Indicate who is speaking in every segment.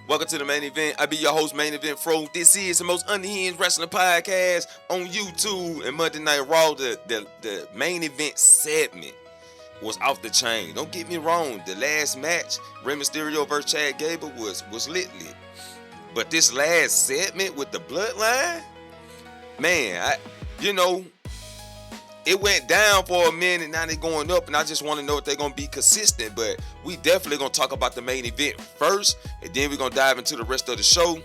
Speaker 1: Welcome to the main event. I be your host, Main Event Fro. This is the most unhinged wrestling podcast on YouTube. And Monday Night Raw, the main event segment was off the chain. Don't get me wrong. The last match, Rey Mysterio versus Chad Gable, was lit. But this last segment with the bloodline, man, it went down for a minute. Now they're going up, and I just want to know if they're going to be consistent. But we definitely going to talk about the main event first, and then we're going to dive into the rest of the show.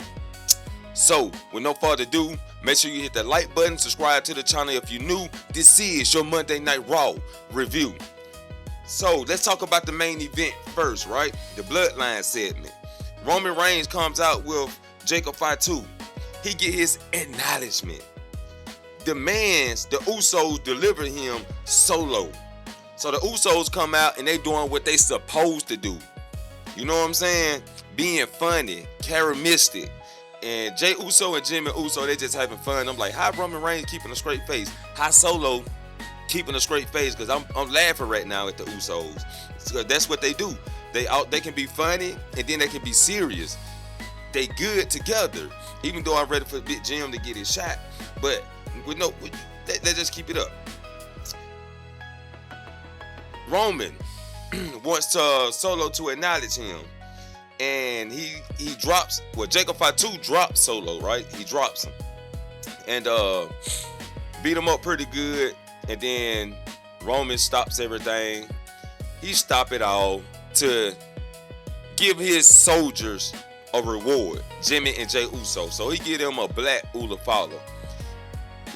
Speaker 1: So, with no further ado, make sure you hit the like button, subscribe to the channel if you're new. This is your Monday Night Raw review. So, let's talk about the main event first, right? The Bloodline segment. Roman Reigns comes out with Jacob Fatu. He get his acknowledgement. The Usos deliver him solo. So the Usos come out and they doing what they supposed to do. You know what I'm saying? Being funny, charismatic. And Jey Uso and Jimmy Uso, they just having fun. I'm like, how Roman Reigns keeping a straight face? How Solo keeping a straight face? Because I'm laughing right now at the Usos. So that's what they do. They can be funny and then they can be serious. They good together. Even though I'm ready for Big Jim to get his shot. But let's just keep it up. Roman wants Solo to acknowledge him, and he drops. Well, Jacob Fatu drops Solo, right? He drops him, and beat him up pretty good. And then Roman stops everything. He stopped it all to give his soldiers a reward, Jimmy and Jey Uso. So he give them a black Ula follow.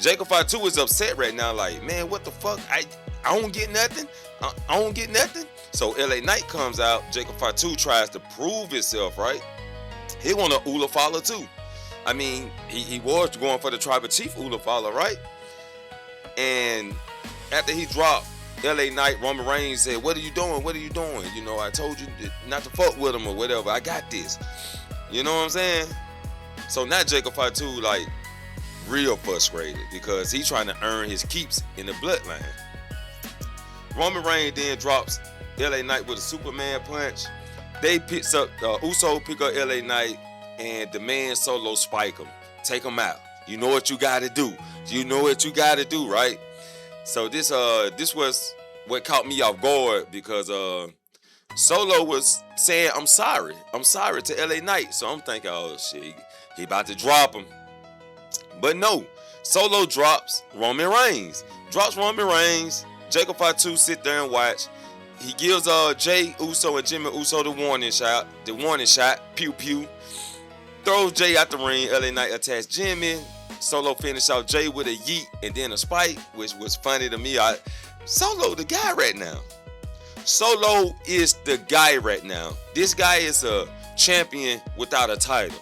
Speaker 1: Jacob Fatu is upset right now, like, man, what the fuck? I don't get nothing. I don't get nothing. So LA Knight comes out. Jacob Fatu tries to prove himself, right? He want a Ula follow too. I mean, he was going for the tribal chief Ula follow, right? And after he dropped LA Knight, Roman Reigns said, what are you doing? What are you doing? You know, I told you not to fuck with him or whatever. I got this. You know what I'm saying? So now Jacob Fatu, like, real frustrated because he's trying to earn his keeps in the bloodline. Roman Reigns then drops LA Knight with a Superman punch. They picks up Uso pick up LA Knight and the man Solo spike him, take him out. You know what you gotta do. You know what you gotta do, right? So this was what caught me off guard because Solo was saying I'm sorry to LA Knight. So I'm thinking, oh shit, he about to drop him. But no, Solo drops Roman Reigns. Jacob Fatu sit there and watch. He gives Jey Uso and Jimmy Uso the warning shot. Pew pew. Throws Jey out the ring. LA Knight attacks Jimmy. Solo finish out Jey with a yeet and then a spike, which was funny to me. Solo the guy right now. Solo is the guy right now. This guy is a champion without a title.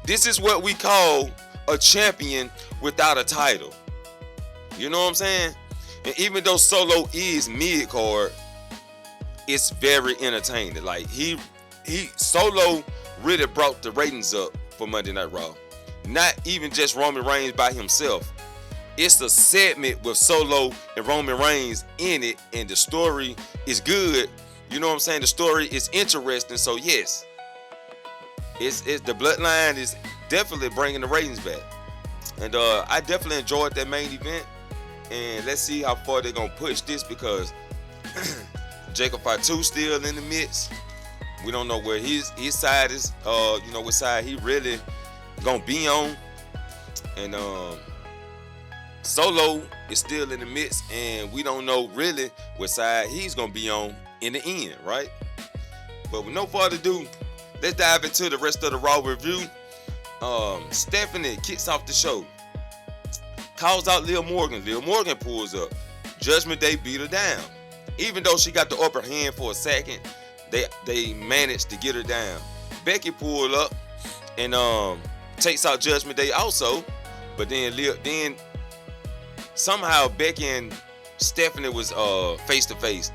Speaker 1: This is what we call a champion without a title. You know what I'm saying? And even though Solo is mid-card, it's very entertaining. Like Solo really brought the ratings up for Monday Night Raw. Not even just Roman Reigns by himself. It's a segment with Solo and Roman Reigns in it, and the story is good. You know what I'm saying? The story is interesting. So yes, it's the bloodline is definitely bringing the ratings back. And I definitely enjoyed that main event. And let's see how far they're going to push this because Jacob Fatu still in the midst. We don't know where his side is, what side he really going to be on. And Solo is still in the midst, and we don't know really what side he's going to be on in the end, right? But with no further ado, let's dive into the rest of the Raw review. Stephanie kicks off the show. Calls out Liv Morgan. Liv Morgan pulls up. Judgment Day beat her down. Even though she got the upper hand for a second, they managed to get her down. Becky pulled up and takes out Judgment Day also. But then somehow Becky and Stephanie was face to face,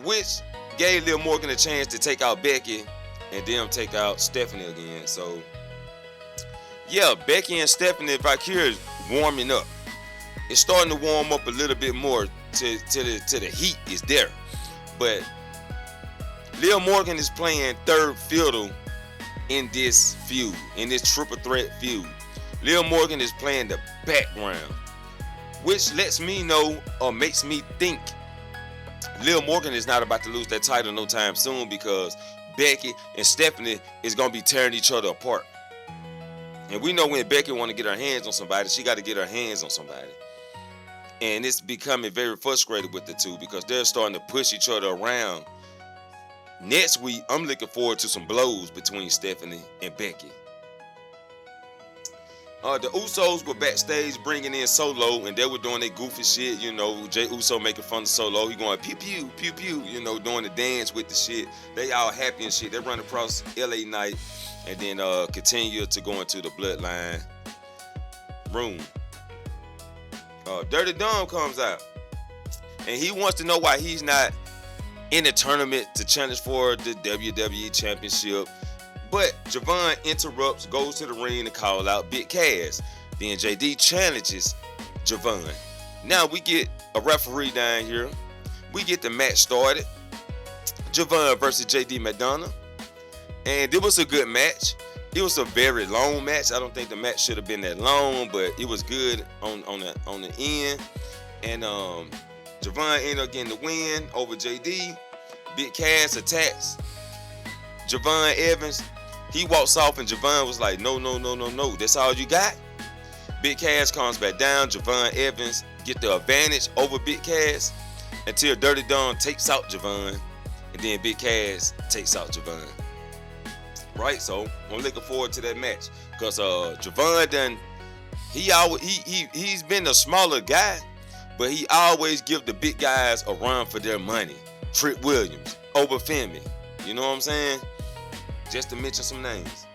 Speaker 1: which gave Liv Morgan a chance to take out Becky and then take out Stephanie again. So yeah, Becky and Stephanie Valkyrie warming up. It's starting to warm up a little bit more to the heat is there. But Liv Morgan is playing third fiddle in this feud, in this triple threat feud. Liv Morgan is playing the background, which lets me know or makes me think Liv Morgan is not about to lose that title no time soon, because Becky and Stephanie is going to be tearing each other apart. And we know when Becky want to get her hands on somebody, she got to get her hands on somebody. And it's becoming very frustrated with the two, because they're starting to push each other around. Next week, I'm looking forward to some blows between Stephanie and Becky. The Usos were backstage bringing in Solo, and they were doing their goofy shit. You know, Jey Uso making fun of Solo. He going pew pew pew pew. You know, doing the dance with the shit. They all happy and shit. They run across LA Knight, and then continue to go into the Bloodline room. Dirty Dom comes out, and he wants to know why he's not in the tournament to challenge for the WWE Championship. But Javon interrupts, goes to the ring to call out Big Cass. Then JD challenges Javon. Now we get a referee down here. We get the match started. Javon versus JD McDonough. And it was a good match. It was a very long match. I don't think the match should have been that long, but it was good on the end. And Javon ended up getting the win over JD. Big Cass attacks Javon Evans. He walks off, and Javon was like, no, that's all you got? Big Cass comes back down. Javon Evans get the advantage over Big Cass until Dirty Dom takes out Javon, and then Big Cass takes out Javon. Right, so I'm looking forward to that match, because Javon done, he's been a smaller guy, but he always give the big guys a run for their money. Trick Williams, Oba Femi, you know what I'm saying? Just to mention some names.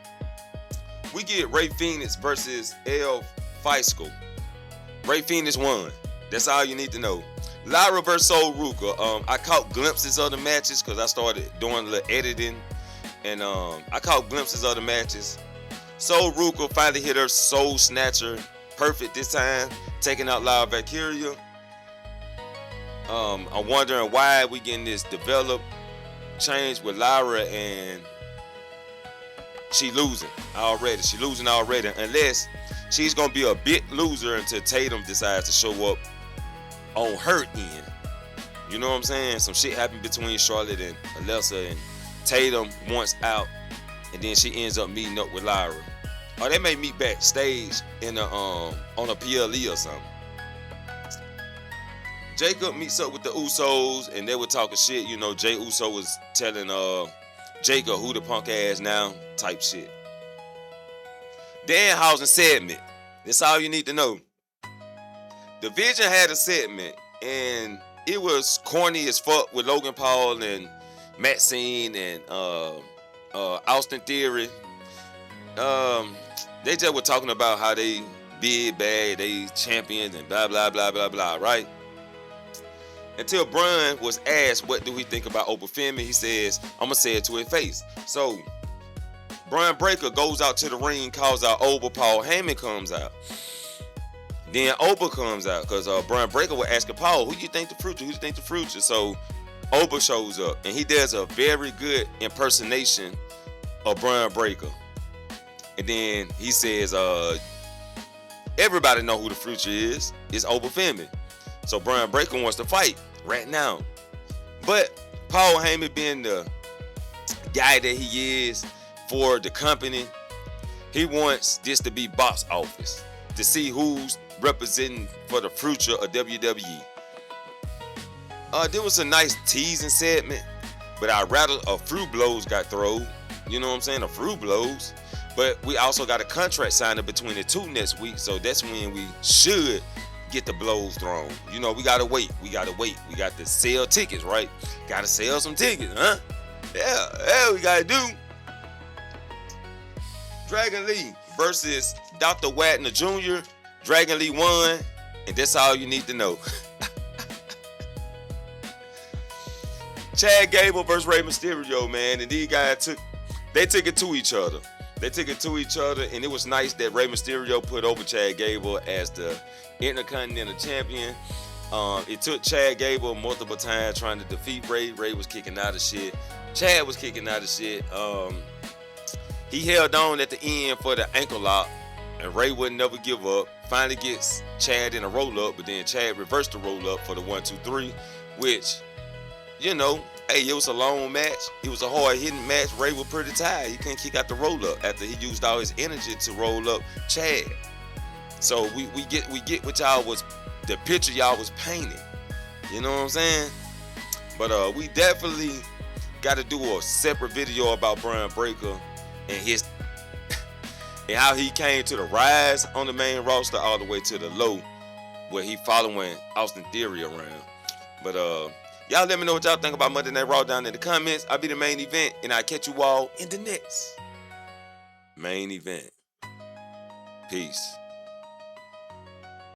Speaker 1: We get Rey Fenix versus El Fiscal. Rey Fenix won. That's all you need to know. Lyra versus Sol Ruka. I caught glimpses of the matches because I started doing a little editing. And I caught glimpses of the matches. Sol Ruka finally hit her Soul Snatcher perfect this time, taking out Lyra Valkyria. I'm wondering why we getting this developed change with Lyra, and she losing already. She losing already, unless she's gonna be a big loser until Tatum decides to show up on her end. You know what I'm saying? Some shit happened between Charlotte and Alexa, and Tatum wants out, and then she ends up meeting up with Lyra. Or they may meet backstage in a on a PLE or something. Jacob meets up with the Usos, and they were talking shit. You know, Jey Uso was telling Jacob who the punk ass now type shit. Danhausen segment. That's all you need to know. The Vision had a segment, and it was corny as fuck with Logan Paul and Maxine and Austin Theory. They just were talking about how they big, bad, they champions and blah, blah, blah, blah, blah, right? Until Bron was asked, what do we think about Oba Femi? He says, I'm going to say it to his face. So, Bron Breakker goes out to the ring, calls out Oba. Paul Heyman comes out. Then Oba comes out, because Bron Breakker was asking Paul, who you think the future? Who you think the future? So, Oba shows up, and he does a very good impersonation of Bron Breakker. And then he says, everybody know who the future is. It's Oba Femi. So Bron Breakker wants to fight right now. But Paul Heyman, being the guy that he is for the company, he wants this to be box office, to see who's representing for the future of WWE. There was a nice teasing segment, but I'd rather a few blows got thrown. You know what I'm saying? A few blows. But we also got a contract signed between the two next week, so that's when we should get the blows thrown. You know, we gotta wait. We got to sell tickets, right? Gotta sell some tickets, huh? Yeah, we gotta do. Dragon Lee versus Dr. Wagner Jr. Dragon Lee won, and that's all you need to know. Chad Gable versus Rey Mysterio, man, and these guys took it to each other. And it was nice that Rey Mysterio put over Chad Gable as the Intercontinental Champion. It took Chad Gable multiple times trying to defeat Rey. Rey was kicking out of shit. Chad was kicking out of shit. He held on at the end for the ankle lock, and Ray would never give up. Finally gets Chad in a roll up, but then Chad reversed the roll up for the 1-2-3, which, you know, hey, it was a long match. It was a hard hitting match. Ray was pretty tired. He couldn't kick out the roll up after he used all his energy to roll up Chad. So we get what y'all was, the picture y'all was painting. You know what I'm saying? But we definitely got to do a separate video about Bron Breakker and his and how he came to the rise on the main roster all the way to the low, where he following Austin Theory around. But y'all let me know what y'all think about Monday Night Raw down in the comments. I'll be the main event, and I'll catch you all in the next main event. Peace.